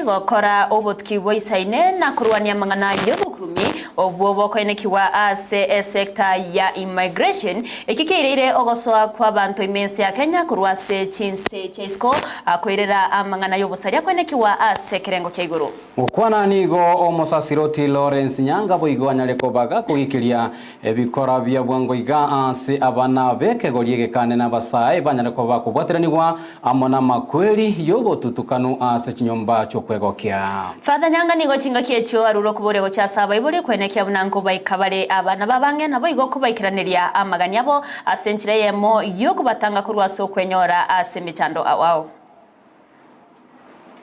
gokora obotki boisaine na kurwania mangana yobukurumi obwo bokoinekiwa ase sekta ya immigration ikikirire ogosoa kwa bantu imensi ya Kenya kurwase chinse chesko akoirera amangana yobusaria koinekiwa ase kirengo kya iguru ukwana nigo omosasiroti Lawrence Nyanga boigo anyareko baga kugikiria ebikora bya bwangoiga ase abana bekegorie gekane na basae banyareko bakubwateranirwa amona makweli yobotutukanu ase chinyomba cyo kwegokya Father Nyanga nigo chinga kiecho aruro kuborego cha saba ibori kwenekia bunanko baikabare abana babange nabo igo kubaikiraniria amaganya bo asenchire yemo yo kubatanga kurwaso kwenyora ase michando awao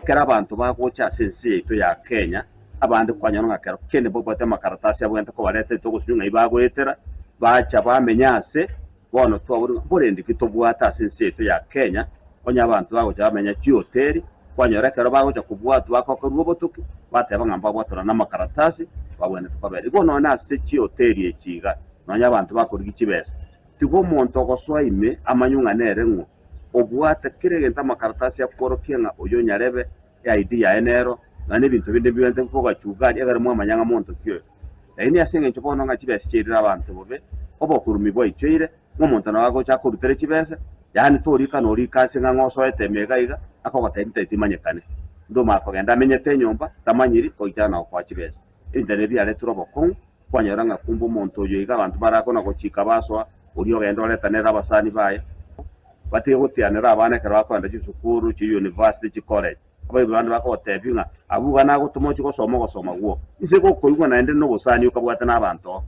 kera abantu bagocha sensi yetu ya Kenya abandi kwanyana ngakero kene bobote makaratasi abwente ko barete to gusunywa ibagwetera bacha bamenyase bono twaburi burendi kitobwata sensi yetu ya Kenya onya abantu bagocha bamenya cyoteri kwanyora kero bagocha kubwatu bakoko rubotuki bateba ngamba bwatora na makaratasi babwene tukabere bono na se cyoteri ekiga nonya abantu bakora ikibese tigo monto goswa ime amanyunga nerengo obwate kiregenta makaratasi ya korokianga oyo nyarebe ya ID ya enero na n'ibintu bindi bibenze kuvuga cyugari agarimo amanyanga monto kyo eni asenge nchobono nga kibese kirira abantu bobe obokurumi boy cyire nk'umuntu nawago cyakurutere kibese yani torika norika singa ngoso etemega iga akogota imanyekane ndoma akogenda amenyete nyomba tamanyiri ko ijana kwa kibese indere bya leturoboko kwanyora nga kumbu monto yo iga abantu barakona ko chika baswa uriyo gendo letanera abasani baye batiye gutianira abana kera bakwanda cy'isukuru cy university cy college abaye bantu bakotebinga abuga nago tumochi gosoma guo ise ko koyugo naende no bosani ukabwata n'abantu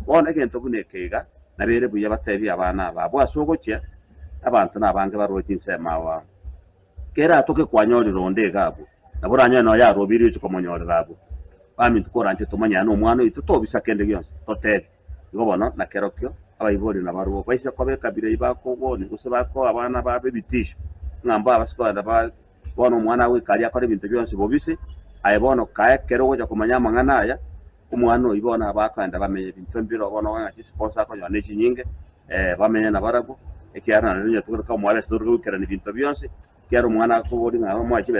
bona gento bunekega nabere buya batebi abana babo asogokia abantu nabange baroki nsema wa kera atoke kwanyori ronde gabo naburanya no ya robiri cyo komonyori gabo bami tukoranje tumanya no mwana itu tobisa kende gyonse totebi ngobona na kerokyo abayibori nabaruwo baise ko bekabire ibako bone usibako abana babe bitisha ngamba abasikora ba bona umwana we kali akora ibintu byose bobise ayibona kaye kero goja kumanya mangana aya umwana ibona abakanda bamenye ibintu mbiro bona wanga sponsor ko yone chinyinge bamenye nabarabu ekiara na nyo tukora ko mwale suru kera ibintu byose kero umwana ko bori ngaba mwachi